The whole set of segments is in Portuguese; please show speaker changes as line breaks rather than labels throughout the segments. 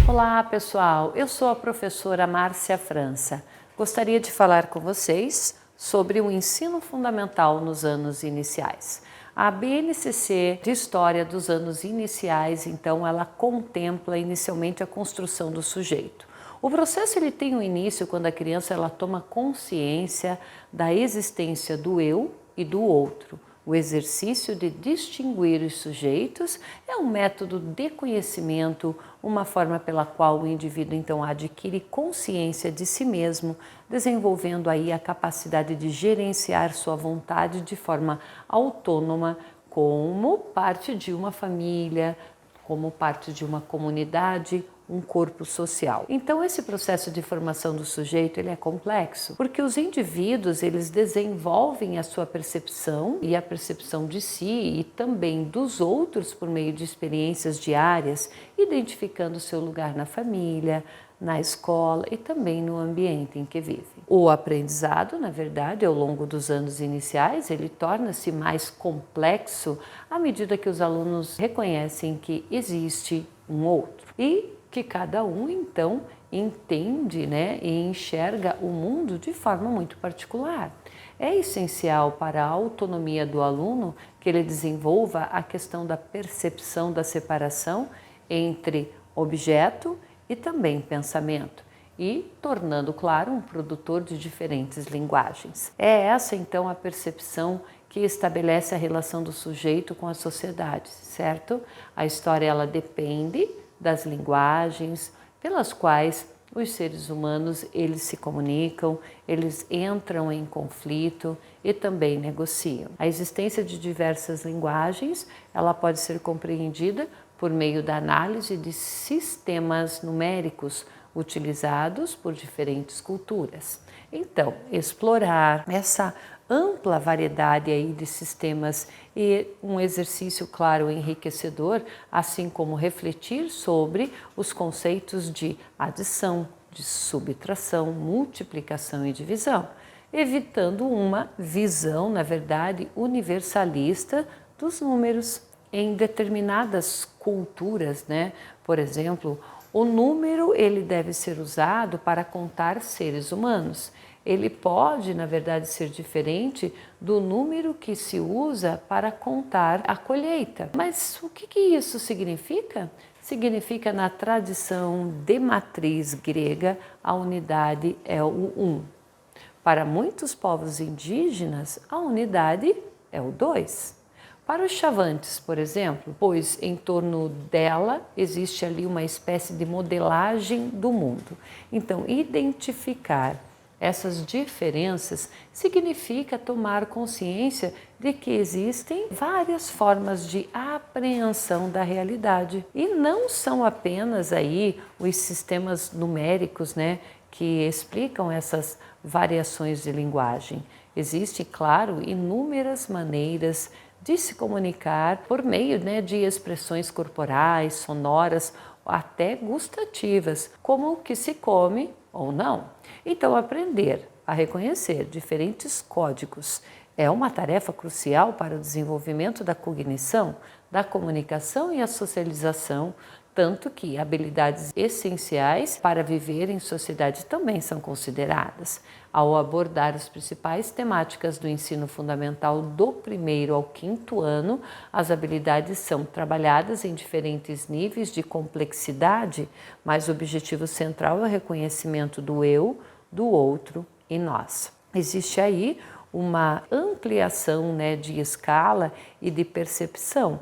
Olá pessoal, eu sou a professora Márcia França. Gostaria de falar com vocês sobre o ensino fundamental nos anos iniciais. A BNCC de História dos anos iniciais, então, ela contempla inicialmente a construção do sujeito. O processo ele tem um início quando a criança ela toma consciência da existência do eu e do outro. O exercício de distinguir os sujeitos é um método de conhecimento, uma forma pela qual o indivíduo então adquire consciência de si mesmo, desenvolvendo aí a capacidade de gerenciar sua vontade de forma autônoma, como parte de uma família, como parte de uma comunidade, um corpo social. Então esse processo de formação do sujeito ele é complexo, porque os indivíduos eles desenvolvem a sua percepção e a percepção de si e também dos outros por meio de experiências diárias, identificando seu lugar na família, na escola e também no ambiente em que vivem. O aprendizado, na verdade, ao longo dos anos iniciais, ele torna-se mais complexo à medida que os alunos reconhecem que existe um outro e que cada um então entende, e enxerga o mundo de forma muito particular. É essencial para a autonomia do aluno que ele desenvolva a questão da percepção da separação entre objeto e também pensamento, e tornando claro um produtor de diferentes linguagens. É essa então a percepção que estabelece a relação do sujeito com a sociedade, certo? A história ela depende das linguagens pelas quais os seres humanos eles se comunicam, eles entram em conflito e também negociam. A existência de diversas linguagens, ela pode ser compreendida por meio da análise de sistemas numéricos utilizados por diferentes culturas. Então, explorar essa ampla variedade aí de sistemas e um exercício, claro, enriquecedor, assim como refletir sobre os conceitos de adição, de subtração, multiplicação e divisão, evitando uma visão, na verdade, universalista dos números. Em determinadas culturas, por exemplo, o número ele deve ser usado para contar seres humanos. Ele pode, na verdade, ser diferente do número que se usa para contar a colheita. Mas o que isso significa? Significa, na tradição de matriz grega, a unidade é o 1. Para muitos povos indígenas, a unidade é o 2. Para os Chavantes, por exemplo, pois em torno dela existe ali uma espécie de modelagem do mundo. Então, identificar essas diferenças significa tomar consciência de que existem várias formas de apreensão da realidade. E não são apenas aí os sistemas numéricos, que explicam essas variações de linguagem. Existem, claro, inúmeras maneiras de se comunicar por meio de expressões corporais, sonoras, até gustativas, como o que se come ou não. Então, aprender a reconhecer diferentes códigos é uma tarefa crucial para o desenvolvimento da cognição, da comunicação e a socialização, tanto que habilidades essenciais para viver em sociedade também são consideradas. Ao abordar as principais temáticas do ensino fundamental do 1º ao 5º ano, as habilidades são trabalhadas em diferentes níveis de complexidade, mas o objetivo central é o reconhecimento do eu, do outro e nós. Existe aí uma ampliação de escala e de percepção,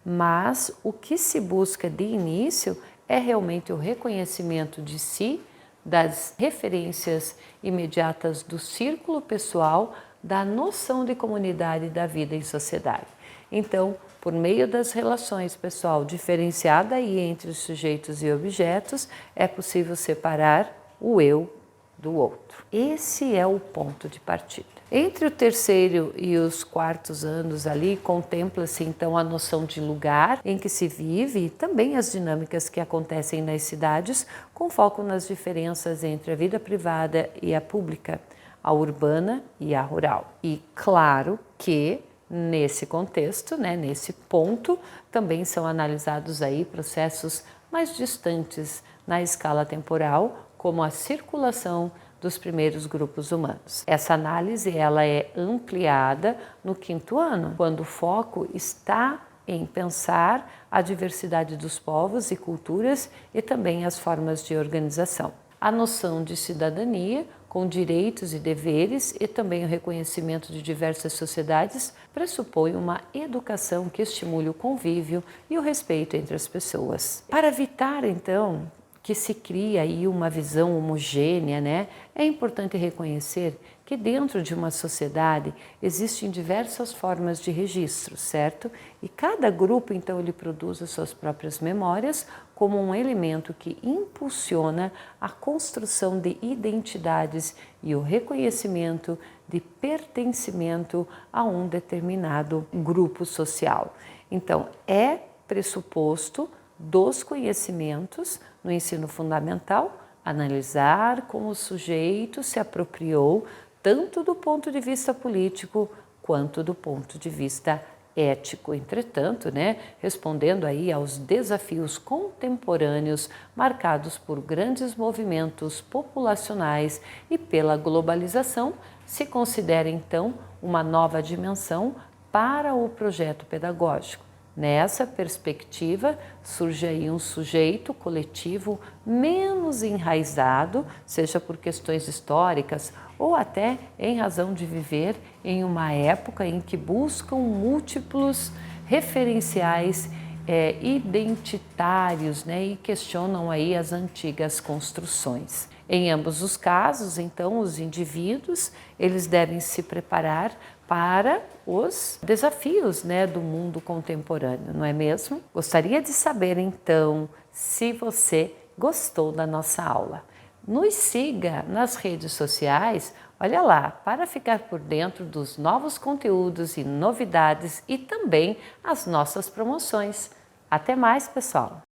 mas o que se busca de início é realmente o reconhecimento de si, das referências imediatas do círculo pessoal, da noção de comunidade e da vida em sociedade. Então, por meio das relações pessoal diferenciada aí entre os sujeitos e objetos, é possível separar o eu do outro. Esse é o ponto de partida. Entre o 3º e os 4º anos ali, contempla-se então a noção de lugar em que se vive e também as dinâmicas que acontecem nas cidades, com foco nas diferenças entre a vida privada e a pública, a urbana e a rural. E claro que Nesse contexto, né, nesse ponto, também são analisados aí processos mais distantes na escala temporal, como a circulação dos primeiros grupos humanos. Essa análise ela é ampliada no 5º ano, quando o foco está em pensar a diversidade dos povos e culturas e também as formas de organização. A noção de cidadania, com direitos e deveres e também o reconhecimento de diversas sociedades, pressupõe uma educação que estimule o convívio e o respeito entre as pessoas. Para evitar, então, que se cria aí uma visão homogênea, né? É importante reconhecer que dentro de uma sociedade existem diversas formas de registro, certo? E cada grupo, então, ele produz as suas próprias memórias como um elemento que impulsiona a construção de identidades e o reconhecimento de pertencimento a um determinado grupo social. Então, é pressuposto dos conhecimentos no ensino fundamental, analisar como o sujeito se apropriou tanto do ponto de vista político quanto do ponto de vista ético. Entretanto, né, respondendo aí aos desafios contemporâneos marcados por grandes movimentos populacionais e pela globalização, se considera então uma nova dimensão para o projeto pedagógico. Nessa perspectiva, surge aí um sujeito coletivo menos enraizado, seja por questões históricas ou até em razão de viver em uma época em que buscam múltiplos referenciais identitários, né, e questionam aí as antigas construções. Em ambos os casos, então, os indivíduos, eles devem se preparar para os desafios, né, do mundo contemporâneo, não é mesmo? Gostaria de saber, então, se você gostou da nossa aula. Nos siga nas redes sociais, olha lá, para ficar por dentro dos novos conteúdos e novidades e também as nossas promoções. Até mais, pessoal!